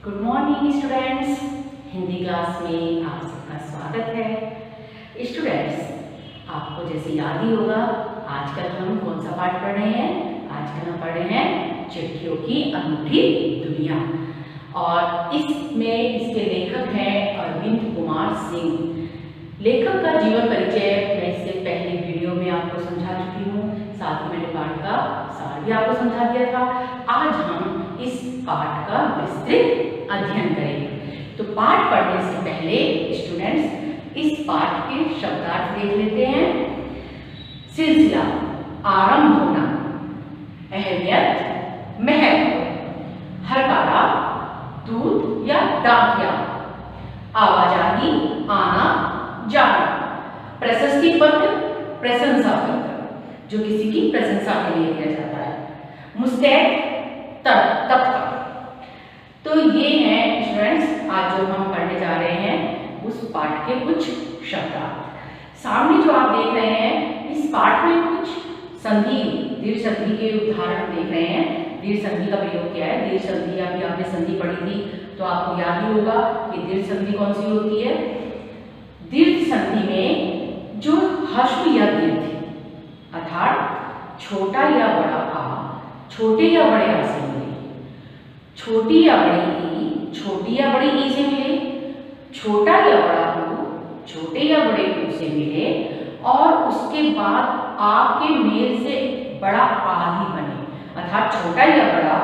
Good morning students. Hindi class में आप सबका स्वागत है। स्टूडेंट्स, आपको जैसे याद ही होगा आजकल हम कौन सा पाठ पढ़ रहे हैं। आजकल हम पढ़ रहे हैं चिट्ठियों की अनूठी दुनिया, और इसमें इसके लेखक हैं अरविंद कुमार सिंह। लेखक का जीवन परिचय मैं इससे पहले वीडियो में आपको समझा चुकी हूँ, साथ ही मैंने पाठ का सार भी आपको समझा दिया था। आज हम इस पाठ का विस्तृत अध्ययन करेंगे। तो पाठ पढ़ने से पहले स्टूडेंट्स इस पाठ के शब्दार्थ देख लेते हैं। सिलसिला, आरंभ होना, अहमियत, महत्व, हरकारा, दूध या डाकिया, आवाजाही, आना जाना, प्रशस्ति पत्र, प्रशंसा पत्र जो किसी की प्रशंसा के लिए दिया जाता है, मुस्तैद, तत्पर। तो ये हैं स्टूडेंट्स आज जो हम पढ़ने जा रहे हैं उस पाठ के कुछ शब्दार्थ। सामने जो आप देख रहे हैं इस पाठ में कुछ संधि, दीर्घ संधि के उदाहरण देख रहे हैं। दीर्घ संधि का प्रयोग किया है। दीर्घ संधि अभी आपने संधि पढ़ी थी तो आपको याद ही होगा कि दीर्घ संधि कौन सी होती है। दीर्घ संधि में जो ह्रस्व या दीर्घ अर्थात छोटा या बड़ा आ छोटे या बड़े आ से मिले, छोटी या बड़ी ई छोटी या बड़ी ई से मिले, छोटा या बड़ा ऊ छोटे या बड़े ऊ से मिले, और उसके बाद आ के मेल से बड़ा आ ही बने। अर्थात छोटा या बड़ा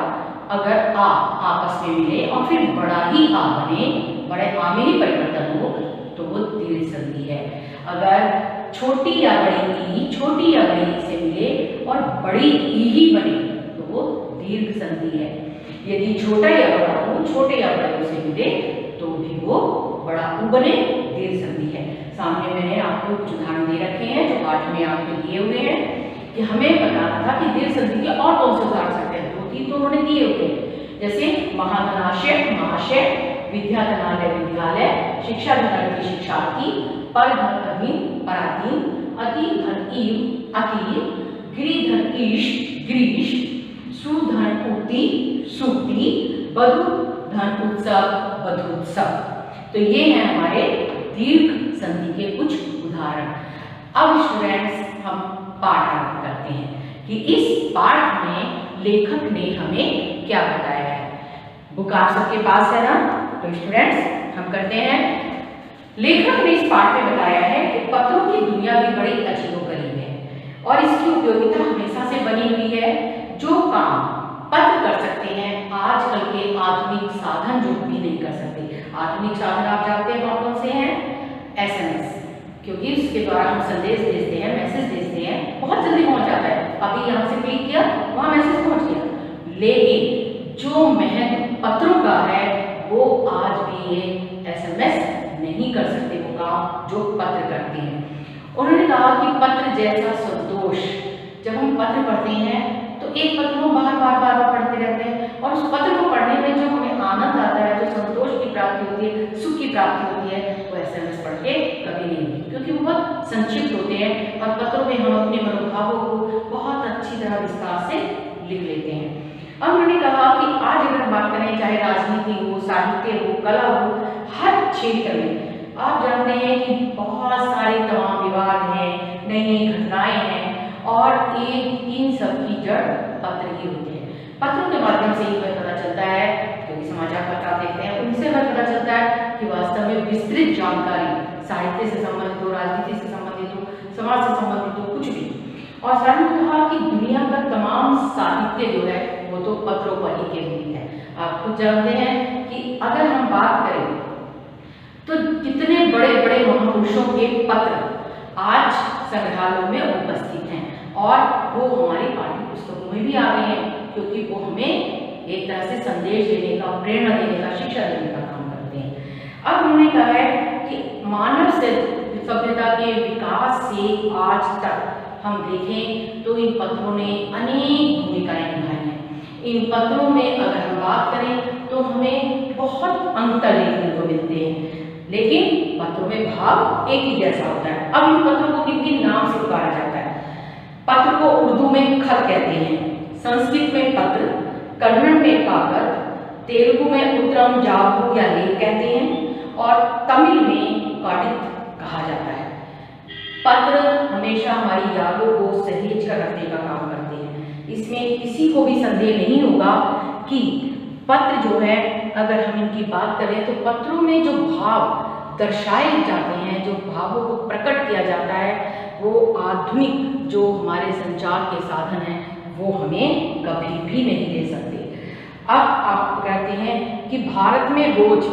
अगर आ आपस में मिले और फिर बड़ा ही आ बने, बड़े आ में ही परिवर्तन हो तो वो दीर्घ संधि है। अगर छोटी या बड़ी ई छोटी या बड़ी ई से मिले और बड़ी ई ही बने तो वो दीर्घ संधि है। यदि छोटा या बड़ा ऊ छोटे या बड़े ऊ से मिले तो भी वो बड़ा ऊ बने, दीर्घ संधि है। सामने मैंने आपको कुछ उदाहरण दे रखे हैं जो पाठ में आपको दिए हुए हैं कि हमें बताना था कि दीर्घ संधि के और कौन से उदाहरण सकते हैं। दो तीन तो उन्होंने दिए हुए हैं, जैसे महाधनाशय महाशय, विद्याधनालय विद्यालय, शिक्षा धनार्थी शिक्षार्थी, पर धन अधीन पराधीन, अति धन ईव अकील, गिरि धन ईश ग्रीश, सुधन उति सूती, बधु धन उत्सव बधुत्सव। तो ये हैं हमारे दीर्घ संधि के कुछ उदाहरण। अब स्टूडेंट्स हम पाठ आरंभ करते हैं कि इस पाठ में लेखक ने हमें क्या बताया है। बुक आप सबके पास है ना, तो स्टूडेंट्स हम करते हैं। लेखक ने इस पाठ में बताया है कि पत्रों की दुनिया भी बड़ी अजीबोगरीब है और इसकी उपयोगिता हमेशा से बनी हुई है। जो काम पत्र कर सकते हैं आजकल के आधुनिक साधन जो भी नहीं कर सकते। आधुनिक साधन आप जानते हैं कौन कौन से हैं। SMS, क्योंकि उसके द्वारा हम संदेश भेजते हैं, मैसेज भेजते हैं, बहुत जल्दी पहुंच जाता है। अभी यहाँ से क्लिक किया वहाँ मैसेज पहुंच गया। लेकिन जो महत्व पत्रों का है वो आज भी ये SMS नहीं कर सकते वो काम जो पत्र करते हैं। उन्होंने कहा कि पत्र जैसा संतोष, जब हम पत्र पढ़ते हैं तो एक पत्र को बार बार पढ़ते रहते हैं और उस पत्र को पढ़ने में जो हमें आनंद आता है, जो संतोष की प्राप्ति होती है, सुख की प्राप्ति होती है, वो SMS पढ़ के कभी नहीं होती, क्योंकि वो बहुत संक्षिप्त होते हैं और पत्रों में हम अपने मनोभावों को बहुत अच्छी तरह विस्तार से लिख लेते हैं। अब उन्होंने कहा कि आज अगर बात करें चाहे राजनीति हो, साहित्य हो, कला हो, हर क्षेत्र में आप जानते हैं कि बहुत सारे तमाम विवाद हैं, नई नई घटनाएं हैं, और इन सब की जड़ पत्र ही होते हैं। पत्रों के माध्यम से ही हमें पता चलता है, क्योंकि समाचार पत्र आप देखते हैं उनसे हमें पता चलता है कि वास्तव में विस्तृत जानकारी साहित्य से संबंधित हो, राजनीति से संबंधित हो, समाज से संबंधित हो, कुछ भी। और सर ने कहा कि दुनिया का तमाम साहित्य जो है वो तो पत्रों पर ही केंद्रित है। आप खुद जानते हैं कि अगर हम बात करें तो कितने बड़े बड़े महापुरुषों के पत्र आज संग्रहालयों में उपस्थित हैं और वो हमारी पाठ्य पुस्तकों में भी आ गए हैं, क्योंकि वो हमें एक तरह से संदेश देने का, प्रेरणा देने का, शिक्षा देने का काम करते हैं। अब उन्होंने कहा है कि मानव सभ्यता के विकास से आज तक हम देखें तो इन पत्रों ने अनेक भूमिकाएं निभाई हैं। इन पत्रों में अगर हम बात करें तो हमें बहुत अंतर देखने को मिलते हैं, लेकिन पत्रों में भाव एक ही जैसा होता है। अब इन पत्रों को किन किन नाम से पुकारा जाता है। पत्र को उर्दू में खत कहते हैं, संस्कृत में पत्र, कन्नड़ में कागज, तेलुगु में उत्तरम जागु या लेख कहते हैं और तमिल में कडित कहा जाता है। पत्र हमेशा हमारी यादों को सहेज कर रखने का काम करते हैं। इसमें किसी को भी संदेह नहीं होगा कि पत्र जो है, अगर हम इनकी बात करें तो पत्रों में जो भाव दर्शाए जाते हैं, जो भावों को प्रकट किया जाता है, वो आधुनिक जो हमारे संचार के साधन हैं वो हमें कभी भी नहीं दे सकते। अब आप कहते हैं कि भारत में रोज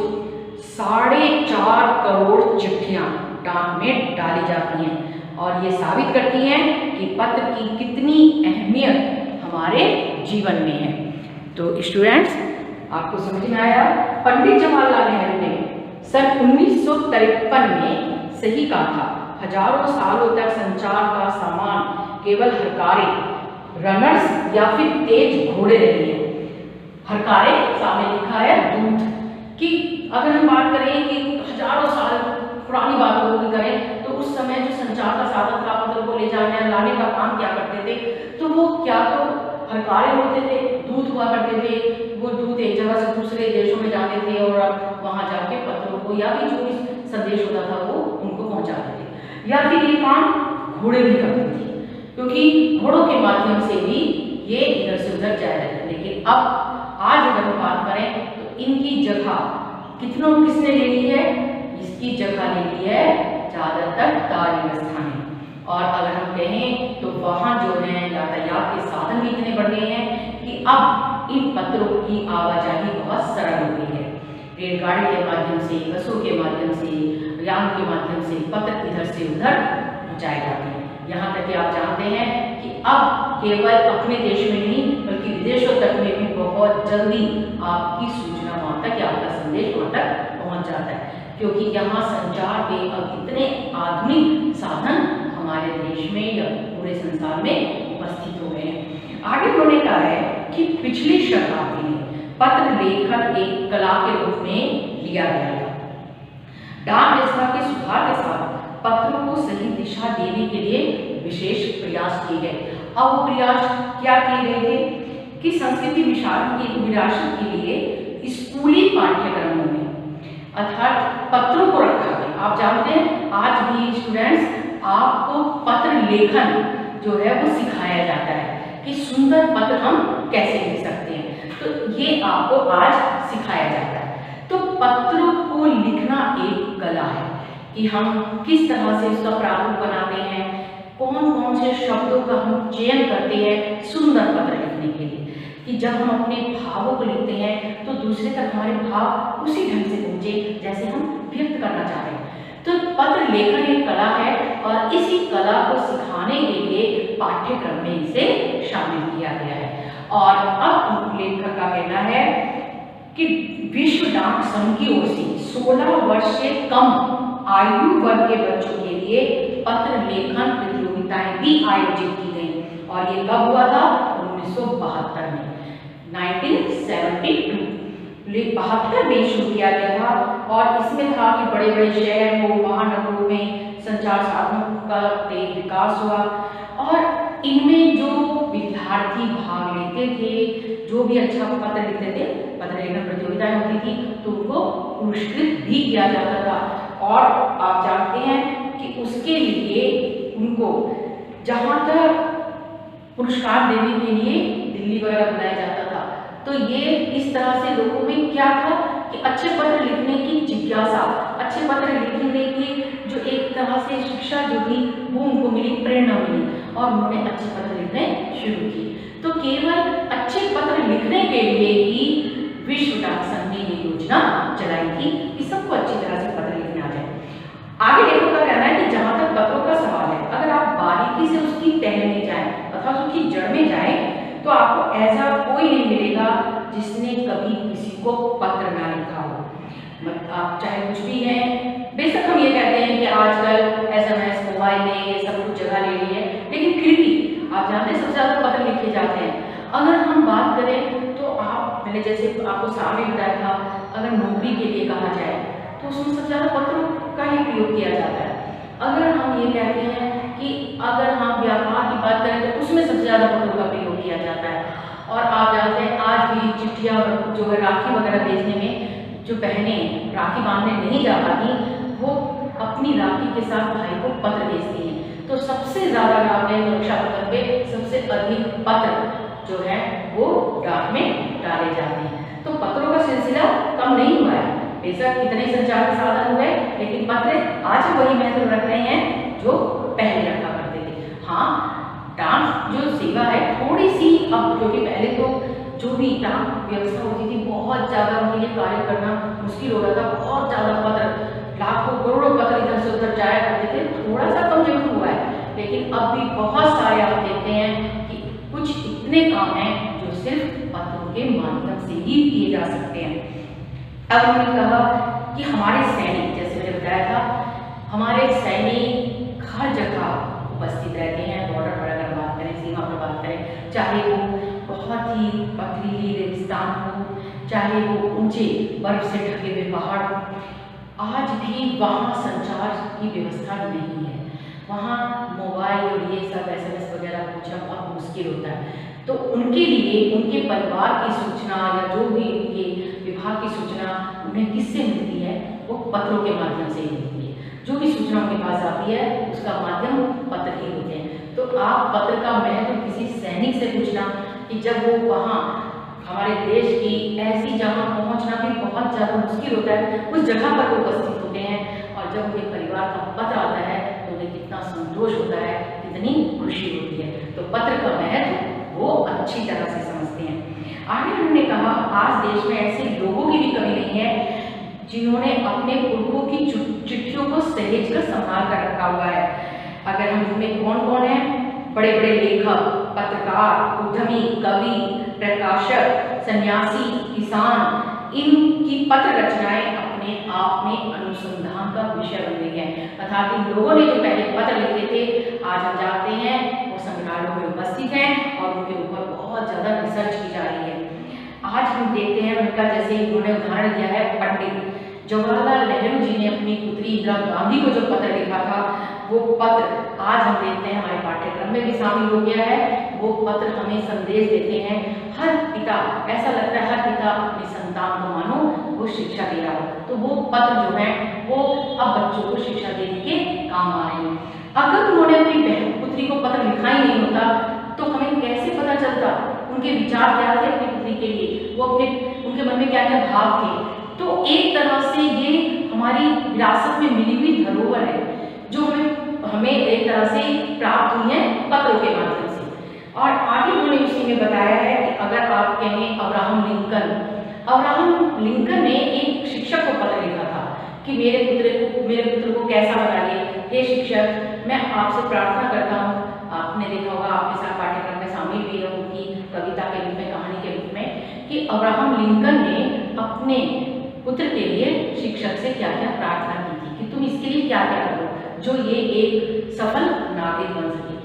4.5 करोड़ चिट्ठियां डाक में डाली जाती हैं और ये साबित करती हैं कि पत्र की कितनी अहमियत हमारे जीवन में है। तो स्टूडेंट्स, आपको समझ में आया? पंडित जवाहरलाल नेहरू ने सन 1953 में सही कहा था, हजारों सालों तक संचार का सामान केवल हरकारे, रनर्स या फिर तेज घोड़े रहे हैं। हरकारे सामने लिखा है दूत कि अगर हम बात करें कि हजारों साल पुरानी बातों को करें तो उस समय जो संचार का साधन था, पत्र को ले जाने लाने का काम क्या करते थे, तो वो क्या तो हरकारे होते थे, दूत हुआ करते थे। वो दूत एक जगह से दूसरे देशों में जाते थे और वहां जाके पत्रों को या भी जो भी संदेश होता था वो उनको पहुंचाते थे। या फिर ये काम घोड़े भी करते थे, क्योंकि घोड़ों के माध्यम से भी ये इधर से उधर जाया जाता। लेकिन अब आज अगर हम बात करें तो इनकी जगह किसने ले ली है? इसकी जगह ले ली है ज्यादातर कार्य व्यवस्था ने। और अगर हम कहें तो वहाँ जो है यातायात के साधन भी इतने बढ़ गए हैं कि अब इन पत्रों की आवाजाही बहुत सरल हो गई है। रेलगाड़ी के माध्यम से, बसों के माध्यम से, यान के माध्यम से पत्र इधर से उधर पहुँचाए जाते हैं। यहाँ तक कि आप जानते हैं कि अब केवल अपने देश में नहीं बल्कि विदेशों तक में भी बहुत जल्दी आपकी सूचना वहाँ तक या आपका संदेश वहाँ तक पहुँच जाता है, क्योंकि यहाँ संचार के अब इतने आधुनिक साधन हमारे देश में या पूरे संसार में उपस्थित हो गए हैं। आगे उन्होंने कहा है कि पिछली शताब्दी में पत्र लेखन एक कला के रूप में लिया गया था। डाक व्यवस्था के सुधार के साथ पत्रों को सही दिशा देने के लिए विशेष प्रयास किए गए। अब वो प्रयास क्या किए गए थे कि संस्कृति विरासत के लिए स्कूली पाठ्यक्रमों में अर्थात पत्रों को रखा गया। आप जानते हैं आज भी स्टूडेंट्स आपको पत्र लेखन जो है वो सिखाया जाता है कि सुंदर पत्र हम कैसे लिख सकते हैं, तो ये आपको आज सिखाया जाता है। तो पत्रों को लिखना एक कला है कि हम किस तरह से उसका प्रारूप बनाते हैं, कौन कौन से शब्दों का हम चयन करते हैं सुंदर पत्र लिखने के लिए, कि जब हम अपने भावों को लिखते हैं तो दूसरे तक हमारे भाव उसी ढंग से पहुंचे जैसे हम व्यक्त करना चाहते हैं। तो पत्र लेखन एक कला है और इसी कला को सिखाने के लिए पाठ्यक्रम में इसे शामिल किया गया है। और अब लेखक का कहना है कि विश्व डाक संघ की ओर से 16 वर्ष से कम आयु वर्ग के बच्चों के लिए पत्र लेखन प्रतियोगिताएं भी आयोजित की गई और ये कब हुआ था? 1972 में, 1972 में शुरू किया गया था। और इसमें था कि बड़े बड़े शहरों महानगरों में संचार साधनों का तेज विकास हुआ और इनमें जो विद्यार्थी भाग लेते थे, जो भी अच्छा पत्र लिखते थे, पत्र लेखन प्रतियोगिताएं होती थी तो उनको पुरस्कृत भी किया जाता था। और आप जानते हैं कि उसके लिए उनको जहाँ तक पुरस्कार देने के लिए दिल्ली वगैरह बुलाया जाता था। तो ये इस तरह से लोगों में क्या था कि अच्छे पत्र लिखने की जिज्ञासा, अच्छे पत्र लिखने की जो एक तरह से शिक्षा जो थी वो उनको मिली, प्रेरणा मिली और उन्होंने अच्छे पत्र लिखने शुरू की। तो केवल अच्छे पत्र लिखने के लिए ही विश्व डाक संघ ने ये योजना चलाई थी कि सबको अच्छी तरह से पत्र लिखने आ जाए। आगे लेखक का कहना है कि जहां तक पत्रों का सवाल है, अगर आप बारीकी से उसकी तह में जाएं अथवा उसकी जड़ में जाएं तो आपको ऐसा कोई नहीं मिलेगा जिसने कभी किसी को पत्र ना लिखा हो। आप चाहे कुछ भी हैं, बेशक हम ये कहते हैं कि आजकल SMS मोबाइल ने ये सब कुछ जगह ले ली है, लेकिन फिर भी आप जानते हैं सबसे ज्यादा पत्र लिखे जाते हैं। अगर हम बात करें तो मैंने जैसे आपको सामने बताया था, अगर नौकरी के लिए कहा जाए तो उसमें सबसे ज्यादा पत्रों का ही प्रयोग किया जाता है। अगर हम ये कहते हैं कि अगर हम व्यापार की बात करें तो उसमें सबसे ज्यादा पत्रों का प्रयोग किया जाता है। और आप जानते हैं आज भी चिट्ठियाँ जो है राखी वगैरह भेजने में जो बहनें राखी बांधने नहीं जा पाती, वो अपनी राखी के साथ भाई को पत्र भेजती हैं। तो सबसे ज़्यादा आप तो रक्षाबंधन पे सबसे अधिक पत्र जो है वो डाक में डाले जाते हैं। तो पत्रों का सिलसिला कम नहीं हुआ है, बेशक कितने संचार के साधन हुए, लेकिन पत्र आज वही महत्व रख रहे हैं जो पहले रखा करते थे। हाँ, डाक जो सेवा है थोड़ी सी अब, क्योंकि पहले तो जो भी डाक व्यवस्था होती थी बहुत ज़्यादा उनके लिए कार्य करना मुश्किल हो रहा था, बहुत ज़्यादा पत्र, लाखों करोड़ों पत्र इधर से उधर जाया करते थे। थोड़ा सा कम जरूर हुआ है, लेकिन अब भी बहुत सारे आप देखते हैं कि कुछ इतने काम हैं जो सिर्फ पत्रों के माध्यम से ही किए जा सकते हैं। अब हमने कहा कि हमारे सैनिक, जैसे मैंने बताया था, हमारे सैनिक हर जगह उपस्थित रहते हैं। बॉर्डर पर अगर बात करें, सीमा पर बात करें, चाहे वो बहुत ही पथरीली रेगिस्तान हो, चाहे वो ऊंचे बर्फ से ढके हुए पहाड़ हो, आज भी वहाँ संचार की व्यवस्था नहीं है। वहाँ मोबाइल और ये सब SMS वगैरह पूछना बहुत मुश्किल होता है। तो उनके लिए उनके परिवार की सूचना या जो भी उनके विभाग की सूचना उन्हें किससे मिलती है, वो पत्रों के माध्यम से ही मिलती है। जो भी सूचना उनके पास आती है उसका माध्यम पत्र ही होते हैं। तो आप पत्र का महत्व किसी सैनिक से पूछना कि जब वो वहाँ हमारे देश की ऐसी जगह पहुँचना भी बहुत ज़्यादा मुश्किल होता है, उस जगह पर वो उपस्थित होते हैं, और जब उनके परिवार का पत्र आता है तो उन्हें कितना संतोष होता है, कितनी खुशी होती है। तो पत्र का महत्व वो अच्छी तरह से समझते हैं। आगे उन्होंने कहा, आज देश में ऐसे लोगों की भी कमी नहीं है जिन्होंने अपने पुरखों की चिट्ठियों को सहेज कर संभाल कर रखा हुआ है। अगर हम इसमें कौन कौन है, बड़े बड़े लेखक, पत्रकार, उद्यमी, कवि, प्रकाशक, सन्यासी, किसान, इनकी पत्र रचनाएं अपने आप में अनुसंधान का विषय बन गई है। अर्थात इन लोगों ने जो पहले पत्र लिखे थे, आज हम जानते हैं वो संग्रहालयों में उपस्थित हैं और उनके ऊपर बहुत ज़्यादा रिसर्च की जा रही है। आज हम देखते हैं उनका, जैसे उन्होंने उदाहरण दिया है, पंडित जवाहरलाल नेहरू जी ने अपनी पुत्री इंदिरा गांधी को जो पत्र लिखा था, वो पत्र आज हम देखते हैं हमारे पाठ्यक्रम में भी शामिल हो गया है। वो पत्र हमें संदेश देते हैं। हर पिता, ऐसा लगता है हर पिता अपनी संतान को मानो वो शिक्षा दे रहा हो, तो वो पत्र जो है वो अब बच्चों को शिक्षा देने के काम आ रहे हैं। अगर उन्होंने अपनी बहन पुत्री को पत्र लिखा ही नहीं होता तो हमें कैसे पता चलता उनके विचार क्या थे अपनी पुत्री के लिए, वो अपने उनके मन में क्या क्या भाव थे। तो एक तरह से ये हमारी विरासत में मिली हुई धरोहर है जो हमें एक तरह से प्राप्त हुई है पत्रों के माध्यम से। और आगे उन्होंने उसी में बताया है कि अगर आप कहें अब्राहम लिंकन ने एक शिक्षक को पत्र लिखा था कि मेरे पुत्र को कैसा बनाइए, हे शिक्षक, मैं आपसे प्रार्थना करता हूँ। आपने देखा होगा, आपके साथ पाठ्यक्रम में शामिल भी है उनकी कविता के रूप में, कहानी के रूप में, कि अब्राहम लिंकन ने अपने पुत्र के लिए शिक्षक से क्या क्या प्रार्थना की थी कि तुम इसके लिए क्या क्या करो जो ये एक सफल नागरिक बन सके।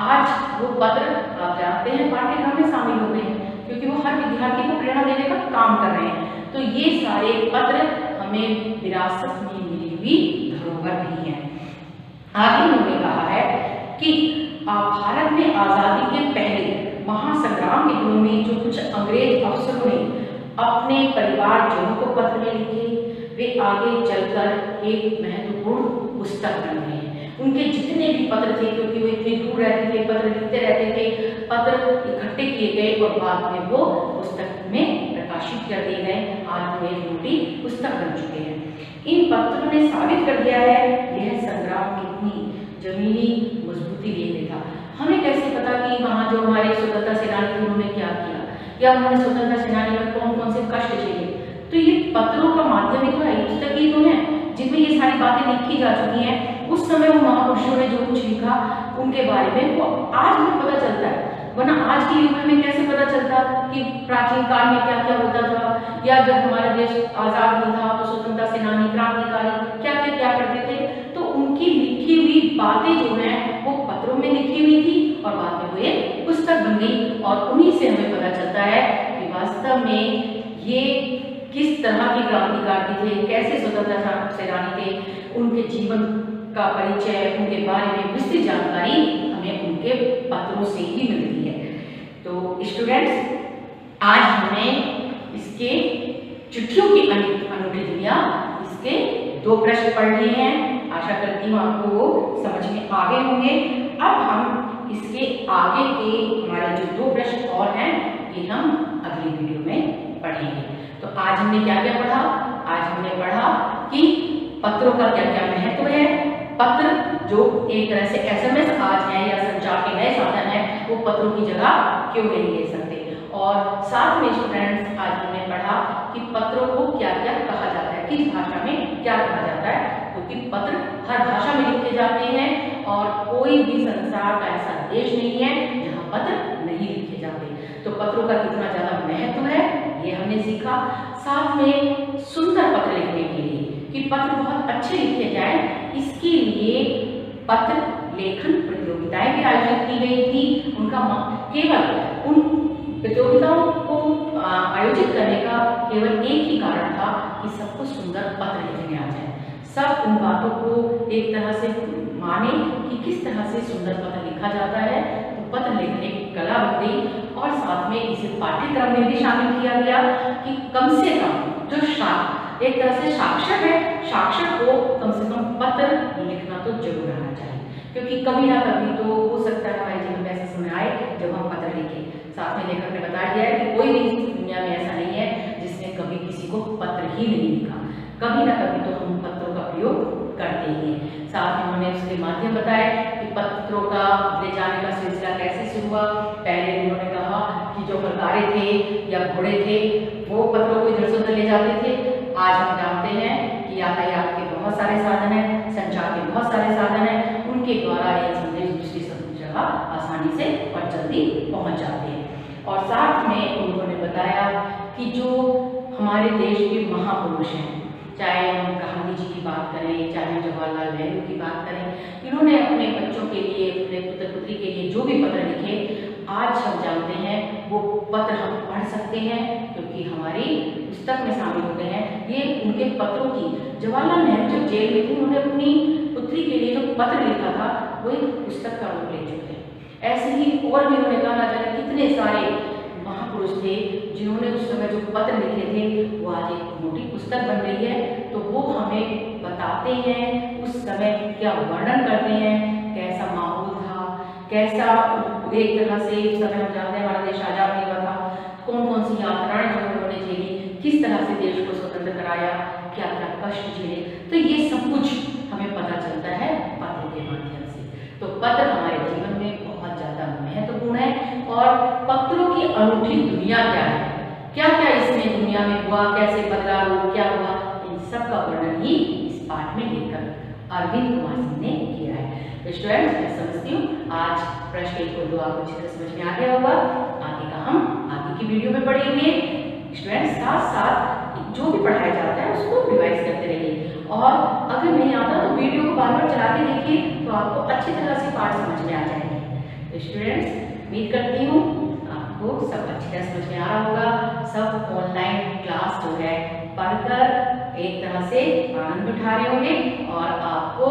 आज वो पत्र आप जानते हैं पाठ्यक्रम में शामिल हो गए हैं, क्योंकि वो हर विद्यार्थी को प्रेरणा देने का काम कर रहे हैं। तो ये सारे पत्र हमें विरासत में मिली हुई धरोहर भी हैं। आगे उन्होंने कहा है कि भारत में आज़ादी के पहले महासंग्राम के दिनों में जो कुछ अंग्रेज अफसरों ने अपने परिवारजनों को पत्र में लिखे, वे आगे चलकर एक महत्वपूर्ण पुस्तक बन गए हैं। उनके जितने भी पत्र थे, क्योंकि वो इतनी दूर रहते थे, पत्र लिखते रहते थे, पत्र इकट्ठे किए गए और बाद में वो पुस्तक में प्रकाशित कर दिए गए। आज वो एक मोटी पुस्तक बन चुके हैं। इन पत्रों ने साबित कर दिया है यह संग्राम कितनी जमीनी मजबूती लिए था। हमें कैसे पता कि वहाँ जो हमारे स्वतंत्रता सेनानी थे उन्होंने क्या किया, या उन्होंने स्वतंत्रता सेनानी में कौन कौन से कष्ट झेले। तो ये पत्रों का माध्यम ही तो है, पुस्तक ही तो है जिनमें ये सारी बातें लिखी जा चुकी हैं। उस समय वो महापुरुषों ने जो कुछ लिखा उनके बारे में वो आज हमें पता चलता है, वरना आज के युग में कैसे पता चलता कि प्राचीन काल में क्या क्या होता था, या जब हमारा देश आज़ाद नहीं था तो स्वतंत्रता सेनानी, क्रांतिकारी क्या क्या करते थे। तो उनकी लिखी हुई बातें जो हैं वो पत्रों में लिखी हुई थी और बाद में वो एक पुस्तक बन गई, और उन्हीं से हमें पता चलता है कि वास्तव में ये किस तरह की क्रांतिकारी थे, कैसे स्वतंत्रता सेनानी थे, उनके जीवन का परिचय, उनके बारे में विस्तृत जानकारी हमें उनके पत्रों से ही मिलती है। तो स्टूडेंट्स, आज हमने इसके चिट्ठियों की अनूठी दुनिया इसके 2 प्रश्न पढ़ लिए हैं। आशा करती हूँ आपको वो समझ में आ गए होंगे। अब हम इसके आगे के हमारे जो 2 प्रश्न और हैं ये हम अगली वीडियो में पढ़ेंगे। तो आज हमने क्या क्या पढ़ा? आज हमने पढ़ा कि पत्रों का क्या क्या महत्व है। पत्र जो एक तरह से SMS आज है या संचार के नए साधन है, वो पत्रों की जगह क्यों नहीं ले सकते। और साथ में स्टूडेंट्स आज हमने पढ़ा कि पत्रों को क्या क्या कहा जाता है, किस भाषा में क्या कहा जाता है, क्योंकि पत्र हर भाषा में लिखे जाते हैं और कोई भी संसार का ऐसा देश नहीं है जहाँ पत्र नहीं लिखे जाते। तो पत्रों का कितना ज़्यादा महत्व है ये हमने सीखा। साथ में सुंदर पत्र लिखने के लिए कि पत्र बहुत अच्छे लिखे जाए, इसके लिए पत्र लेखन प्रतियोगिताएं भी आयोजित की गई थी। उनका केवल उन प्रतियोगिताओं को आयोजित करने का केवल एक ही कारण था कि सबको सुंदर पत्र लिखने आ जाए। सब उन बातों को एक तरह से माने कि किस तरह से सुंदर पत्र लिखा जाता है। तो पत्र लिखने की कला बन गई और साथ में इसे पाठ्यक्रम में भी शामिल किया गया कि कम से कम जो एक तरह से साक्षर है, साक्षर को कम से कम पत्र लिखना तो जरूर आना चाहिए, क्योंकि कभी ना कभी तो हो सकता है हमारे जीवन में ऐसा समय आए जब हम पत्र लिखें। साथ में लेखक ने बता दिया है कि कोई भी दुनिया में ऐसा नहीं है जिसने कभी किसी को पत्र ही नहीं लिखा। कभी ना कभी तो हम पत्रों का प्रयोग करते ही हैं। साथ में उन्होंने उसके माध्यम बताया कि पत्रों का ले जाने का सिलसिला कैसे शुरू हुआ। पहले उन्होंने कहा कि जो हलकारे थे या घोड़े थे वो पत्रों को इधर से उधर ले जाते थे। आज हम जानते हैं कि यातायात के बहुत सारे साधन हैं, संचार के बहुत सारे साधन हैं, उनके द्वारा ये संदेश दूसरी जगह आसानी से और जल्दी पहुंच जाते हैं। और साथ में उन्होंने बताया कि जो हमारे देश के महापुरुष हैं, चाहे हम गांधी जी की बात करें, चाहे हम जवाहरलाल नेहरू की बात करें, इन्होंने अपने बच्चों के लिए, अपने पुत्र पुत्री के लिए जो भी पत्र लिखे, आज हम जानते हैं वो पत्र हम पढ़ सकते हैं क्योंकि हमारी पुस्तक में शामिल होते हैं। ये उनके पत्रों की, जवाहरलाल नेहरू जो जेल में थे उन्होंने अपनी पुत्री के लिए जो पत्र लिखा था वो एक पुस्तक का रूप ले चुके हैं। ऐसे ही और भी उन्होंने कहा ना जाने कितने सारे महापुरुष थे जिन्होंने उस समय जो पत्र लिखे थे वो आज एक मोटी पुस्तक बन रही है। तो वो हमें बताते हैं उस समय क्या वर्णन करते हैं, कैसा माहौल था, कैसा एक तरह से उस समय हम जानते हैं हमारा देश आजाद नहीं हुआ था, कौन कौन सी यात्राएं जो उन्होंने झेली, किस तरह से देश को स्वतंत्र कराया, क्या क्या कष्ट झेले। तो ये सब कुछ हमें पता चलता है पत्र के माध्यम से। तो पत्र हमारे जीवन में बहुत ज़्यादा महत्वपूर्ण है। और पत्रों की अनूठी दुनिया क्या है, क्या क्या इसमें दुनिया में हुआ, कैसे बदला रूप क्या हुआ, इन सब का वर्णन ही इस पाठ में लेकर अरविंद कुमार सिंह ने किया है। तो स्टूडेंट्स मैं समझती हूँ आज प्रश्न 1 और 2 आपको अच्छी तरह समझ में आ गया होगा। आगे का हम आगे की वीडियो में पढ़ेंगे। स्टूडेंट्स साथ साथ जो भी पढ़ाया जाता है उसको रिवाइज करते रहिए और अगर नहीं आता तो वीडियो को बार बार चला के देखिए तो आपको अच्छी तरह से पाठ समझ में आ जाएंगे। तो स्टूडेंट्स उम्मीद करती हूँ आपको सब अच्छी तरह समझ में आ रहा होगा। सब ऑनलाइन क्लास जो है पढ़कर एक तरह से आनंद उठा रहे होंगे और आपको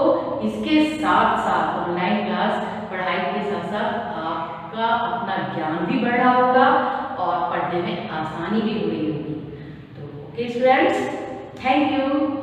इसके साथ साथ ऑनलाइन क्लास पढ़ाई के साथ साथ आपका अपना ज्ञान भी बढ़ रहा होगा और पढ़ने में आसानी भी हो रही होगी। तो ओके स्टूडेंट्स, थैंक यू।